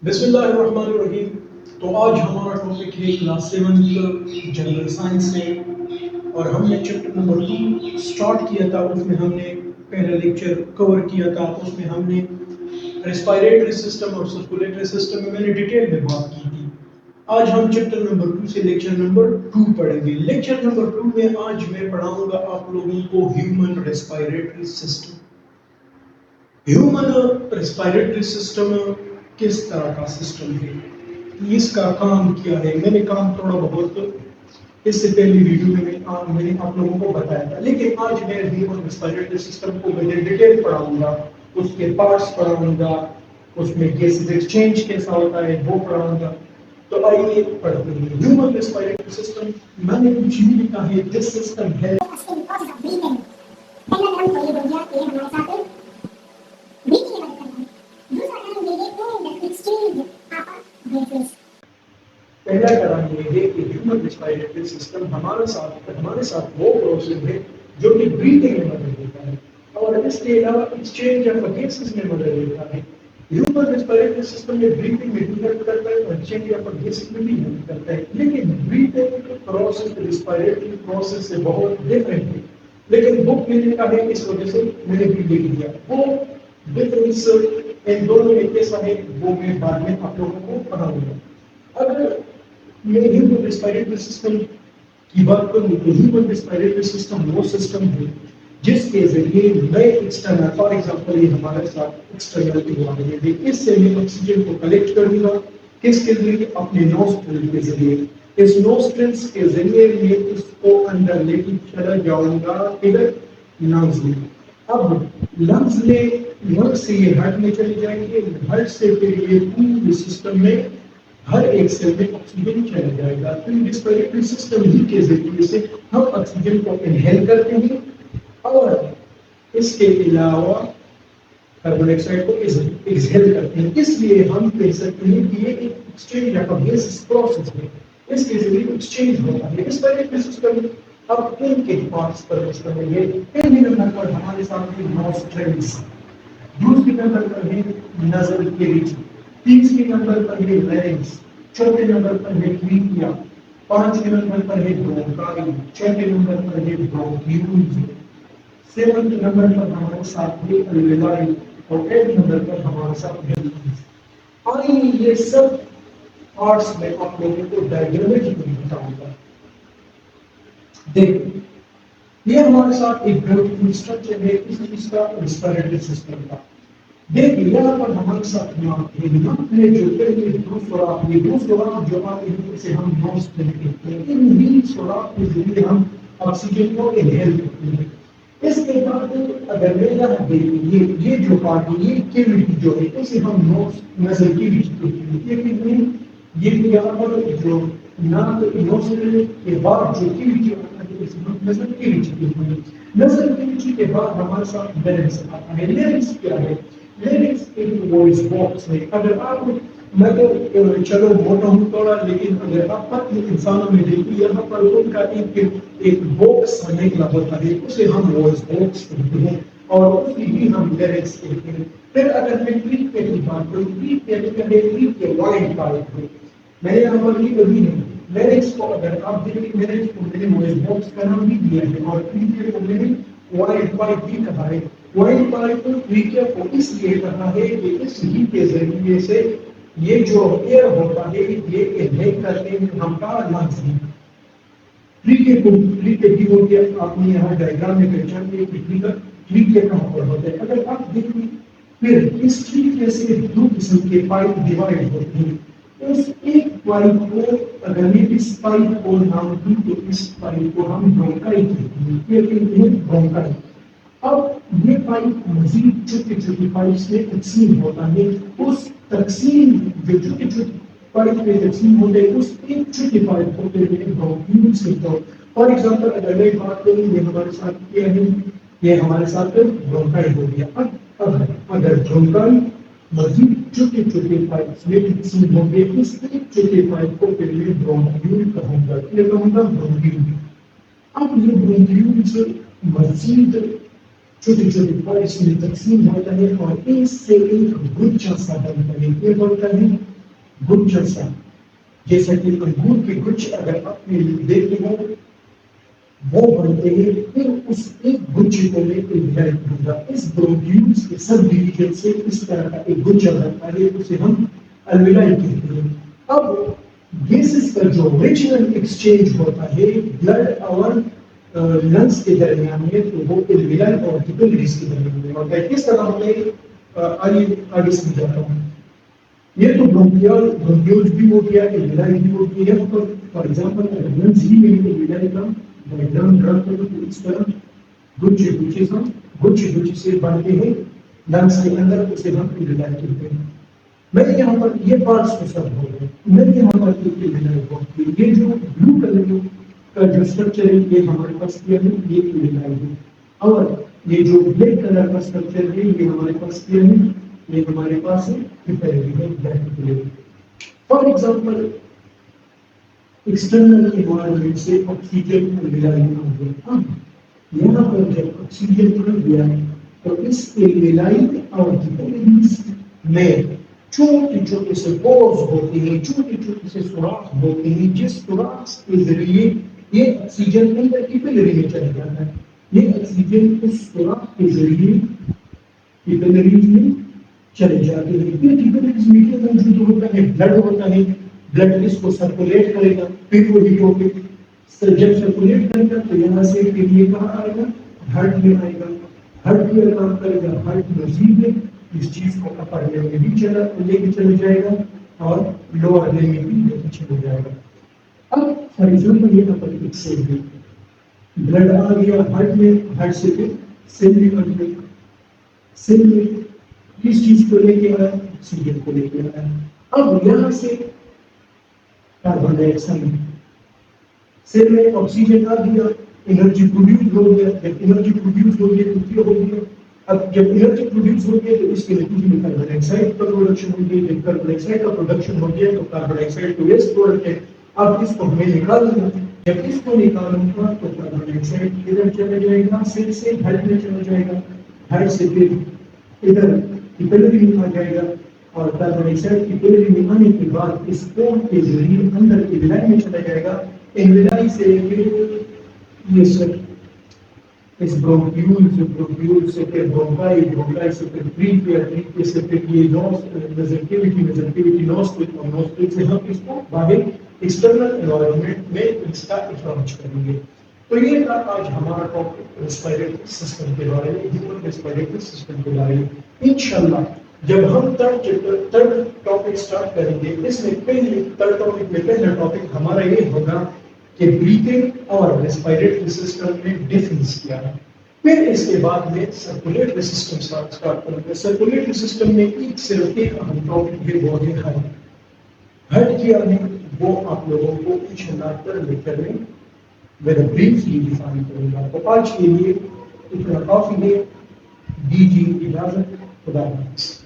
بسم اللہ الرحمن الرحیم. تو آج ہمارا ٹاپک ہے کلاس 7 جنرل سائنس سے، اور ہم نے چیپٹر نمبر 2 اسٹارٹ کیا تھا. اس میں ہم نے پہلا لیکچر کور کیا تھا. اس میں ہم نے ریسپائریٹری سسٹم اور سرکولیٹری سسٹم میں نے ڈیٹیل میں بات کی تھی. آج ہم چیپٹر نمبر 2 سے لیکچر نمبر 2 پڑھیں گے. لیکچر نمبر 2 میں آج میں پڑھاؤں گا آپ لوگوں کو human respiratory system. Human respiratory system کس طرح کا سسٹم ہے، اس کا کام کیا ہے. میں نے کام تھوڑا بہت اس سے پہلی ویڈیو میں نے آپ لوگوں کو بتایا تھا، لیکن آج میں ہیومن ریسپائریٹری سسٹم کو میں ڈیٹیل پڑھاؤں گا. اس کے پارٹس پڑھاؤں گا، اس میں گیسز ایکسچینج کیسا ہوتا ہے وہ پڑھاؤں گا. تو آئیے پڑھتے ہیں. ہیومن ریسپائریٹری سسٹم میں نے کچھ بھی لکھا ہے. دس سسٹم ہے پہلا ٹرم یہ ہے کہ ہیومن ریسپائریٹری سسٹم ہمارے ساتھ وہ پروسیس ہے جو کہ بریتھنگ میں مدد دیتا ہے، اور اس کے علاوہ ایکسچینج آف گیسز میں مدد دیتا ہے. ہیومن ریسپائریٹری سسٹم میں بریتھنگ میں بھی ہیلپ کرتا ہے اور ایکسچینج آف گیسز میں بھی ہیلپ کرتا ہے. لیکن بریتھنگ پروسیس ریسپائریٹری پروسیس سے بہت ڈفرینٹ ہے. لیکن بک میں لکھا ہے، اس وجہ سے میں نے بھی لکھ دیا. وہ ڈفرینس ان دونوں میں کیسا ہے وہ میں بعد میں آپ لوگوں کو بتاؤں گا. اگر میں ہیومن ریسپائریٹری سسٹم کی بات کروں تو ہیومن ریسپائریٹری سسٹم وہ سسٹم ہے جس کے ذریعے میں ایکسٹرنل، فار ایگزامپل یہ ہمارے ساتھ ایکسٹرنل انوائرمنٹ ہے، اس سے میں آکسیجن کو کلیکٹ کروں گا. کس کے ذریعے؟ اپنے نوسٹرل کے ذریعے. اس نوسٹرلس کے ذریعے میں اس کو اندر لے کے چلا جاؤں گا ادھر لنگز میں. اب لنگز میں لنگز سے یہ ہارٹ میں چلے جائیں گے، ہارٹ سے پھر یہ پورے سسٹم میں ہر ایک سیل میں آکسیجن چلا جائے گا. تو ریسپائریٹری سسٹم ہی کے ذریعے سے ہم آکسیجن کو انہیل کرتے ہیں، اور اس کے علاوہ کاربن ڈائی آکسائڈ کو ایکسہیل کرتے ہیں. اس لیے ہم کہہ سکتے ہیں کہ یہ ایک ایکسچینج آف گیسز پروسیس ہے. اس کے ذریعے ایکسچینج ہوتا ہے. ریسپائریٹری سسٹم اب ان کے پارٹس پر مشتمل ہے. پہلے نمبر پر ہمارے سامنے نوسٹرلز، دوسری نمبر پر ہے نزل کیویٹی، تیسری نمبر پر ہے لیرنکس، چوتھے نمبر پر ہے ٹریکیا، پانچویں نمبر پر ہے برونکائی، چھٹے نمبر پر ہے برونکیولز، سیونتھ نمبر پر ہمارے ساتھ ہے الویلائی، اور ایٹھ نمبر پر ہمارے ساتھ ہے لنگز. آئیے یہ سب پارٹس میں آپ لوگوں کو ڈائگرامیٹکلی بتاؤں گا. دیکھیں، یہ ہمارے ساتھ ایک بیوٹیفل اسٹرکچر ہے اس چیز کا، ریسپائریٹری سسٹم کا. دیکھیے یہاں پر ہمارے ساتھ ناک میں جو پہلے دو سوراخ، یہ دو سوراخ جو آتے ہیں اسے ہم نوسٹرل کہتے ہیں. ان ہی سوراخ کے ذریعے ہم آکسیجن کو انہیل کرتے ہیں. اس کے بعد اگر میں یہاں دیکھیں، یہ جو پارٹ ہے، یہ کیویٹی جو ہے اسے ہم نزل کیویٹی کہتے ہیں. یہ کتنی، یہ یہاں پر جو ناک نوسٹرل کے بعد جو کیویٹی آتا ہے اسے ہم نزل کیویٹی کہتے ہیں. نزل کیویٹی کے بعد ہمارے ساتھ لیرنکس آتا ہے. لیرنکس کیا ہے؟ لیرنکس ایک وائس باکس ہے. اگر آپ، میں تو چلو موٹا ہوں تھوڑا، لیکن اگر آپ پتلے انسانوں میں دیکھیں یہاں پر ان کا ایک باکس نکلا ہوتا ہے، اسے ہم وائس باکس کہتے ہیں، اور اسی ہی ہم لیرنکس کہتے ہیں. پھر اگر میں ٹریکیا کی بات کروں، ٹریکیا وائڈ پائپ ہے. میں نے یہاں پر لکھ ابھی نہیں لیرنکس کو، اگر آپ دیکھیں لیرنکس کو میں نے وائس باکس کا نام بھی دیا ہے، اور ٹریکیا کو میں نے وائڈ پائپ بھی کہا ہے. وائڈ پائپ ٹریکیا کو اس لیے کہا ہے کہ اس ہی کے ذریعے سے یہ جو ایئر ہوتا ہے یہ انہیل کرتے ہیں ہم کا لنگز میں. ٹریکیا بھی ہو گیا. آپ نے یہاں ڈائگرام میں پہچان لیا کہ ٹریکیا کہاں پر ہوتا ہے. اگر آپ دیکھیں پھر اس ٹریکیا سے دو قسم کے پائپ ڈیوائڈ ہوتے ہیں. اس ایک پائپ کو اگر میں اس پائپ کو نام دوں تو اس پائپ کو ہم برونکائی کہتے ہیں. یہ کہتے ہیں برونکائی. اب یہ پائپ مزید چھوٹے چھوٹے پائپس میں تقسیم ہوتا ہے. اس تقسیم جو چھوٹے چھوٹے پائپ میں تقسیم ہوتے ہیں اس ایک چھوٹے پائپ کو کہتے ہیں برونکیولز کہتے ہیں. فار ایگزامپل اگر میں بات کروں، یہ ہمارے ساتھ کیا ہے، یہ ہمارے ساتھ برونکائی ہو گیا. اب اگر برونکائی مزید چھوٹے چھوٹے پائپس میں تقسیم ہوں گے، اس ایک چھوٹے پائپ کو پہلے برونکیول کہوں گا. یہ کہوں گا برونکیول. اب یہ برونکیولز مزید چھوٹے چھوٹے پارٹس میں تقسیم ہوتا ہے اور اس سے ایک گچھا سا بنتا ہے. یہ بنتا ہے گچھا سا, جیسا کہ انگور کے گچھ اگر آپ نے دیکھے ہو وہ بنتے ہیں. پھر اس ایک گچھے کو لے کے ڈیولپ ہوگا. اس برونکیولز کے سب ڈویژن سے اس طرح کا ایک گچھا بنتا ہے, اسے ہم الویلائی کہتے ہیں. اب گیسز کا جو ریجنل ایکسچینج ہوتا ہے بلڈ اور لنگس کے درمیان میں, تو وہ الویلائی اور کیپلریز کے درمیان میں ہوتا ہے. کس طرح میں آگے سمجھاتا ہوں. یہ تو برونکیولز بھی ہو گیا, الویلائی بھی ہو گیا. یہاں پر فار ایگزامپل اگر لنگس ہی میں الویلائی کا ڈائیگرام ڈرا کرو تو اس طرح گچھے سے بنتے ہیں لنگس کے اندر, اسے ہم الویلائی کہتے ہیں. میں نے یہاں پر یہ پارٹس کو سب ہو گئے. میں نے یہاں پر یہ جو بلو کلر کا جو اسٹرکچر ہے یہ ہمارے پاس کیا ہے, یہ الویلائی ہے. اور یہ جو بلیک کلر کا اسٹرکچر ہے یہ ہمارے پاس کیا ہے, یہ ہمارے پاس ہے. فار ایگزامپل ایکسٹرنل انوائرمنٹ سے آکسیجن الویلائی میں ہو گیا. یہاں پر جب آکسیجن مل گیا تو اس الویلائی اور کیپلریز میں چھوٹے چھوٹے سے پورز ہوتے ہیں, چھوٹے چھوٹے سے سوراخ ہوتے ہیں, جس سوراخ کے ذریعے یہ آکسیجن اندر کیپلری میں چلا جاتا ہے. یہ آکسیجن اس سوراخ کے ذریعے کیپلریز میں چلے جاتے ہیں. پھر کیپلریز میں کیا موجود ہوتا ہے, بلڈ ہوتا ہے. بلڈ اس کو سرکولیٹ کرے گا, پھر وہ ہیموگلوبن جب سرکولیٹ کرے گا تو یہاں سے پھر یہ کہاں آئے گا, ہارٹ میں آئے گا. ہارٹ میں کام کرے گا, ہارٹ مزید میں اس چیز کو اپر لے میں بھی لے کے چلے جائے گا اور لوور لے میں بھی لے کے چلے جائے گا. اب فار ایگزامپل یہاں پر ایک سیل ہے, بلڈ آ گیا ہارٹ میں, ہارٹ سے پھر سیل بھی بن گئی. سیل میں کس چیز کو لے کے آیا, آکسیجن کو لے کے آیا. اب یہاں سے کاربن ڈائی آکسائڈ سیل میں آکسیجن آ گیا, انرجی پروڈیوس ہو گیا. جب انرجی پروڈیوس ہو گیا تو کیا ہو گیا, اب جب انرجی پروڈیوس ہو گیا تو اس کے نتیجے میں کاربن ڈائی آکسائڈ کا پروڈکشن ہو گیا. جب کاربن ڈائی آکسائڈ کا پروڈکشن ہو گیا تو کاربن ڈائی آکسائڈ تو ویسٹ پروڈکٹ ہے. اب اس کو ہمیں نکالنا ہے. جب اس کو نکالوں گا تو کاربن ڈائی آکسائڈ ادھر چلا جائے گا, سیل سے ہارٹ میں چلا جائے گا, ہارٹ سے پھر ادھر کیپلری میں آ جائے گا. اور کاربن ڈائی آکسائڈ کیپلری میں آنے کے بعد اس پورٹ کے ذریعے اندر الویلائی میں چلا جائے گا. الویلائی سے پھر یہ سب اس برونکیول سے پھر برونکائی سے پھر برینکیئر سے پھر یہ نوز نوز سے ہم اس کو باہر ایکسٹرنل انوائرمنٹ میں اس کا اخراج کریں گے. تو یہ تھا آج ہمارا ٹاپک ریسپیریٹری سسٹم کے بارے میں, ہیومن ریسپیریٹری سسٹم کے بارے میں. انشاءاللہ جب ہم تھرڈ ٹاپک سٹارٹ کریں گے, اس میں تھرڈ ٹاپک میں پہلا ٹاپک ہمارا یہ ہوگا کہ بریتھنگ اور ریسپیریٹری سسٹم میں ڈفرینس کیا ہے. پھر اس کے بعد میں سرکولیٹری سسٹم سٹارٹ کریں گے. سرکولیٹری سسٹم میں صرف ایک اہم ٹاپک ہے, وہ ہے ہارٹ کیا ہے, وہ آپ لوگوں کو انشاءاللہ تھرڈ لیکچر میں بریفلی ڈیفائن کروں گا. تو آج کے لیے اتنا کافی ہے. دیجیے اجازت. خدا حافظ.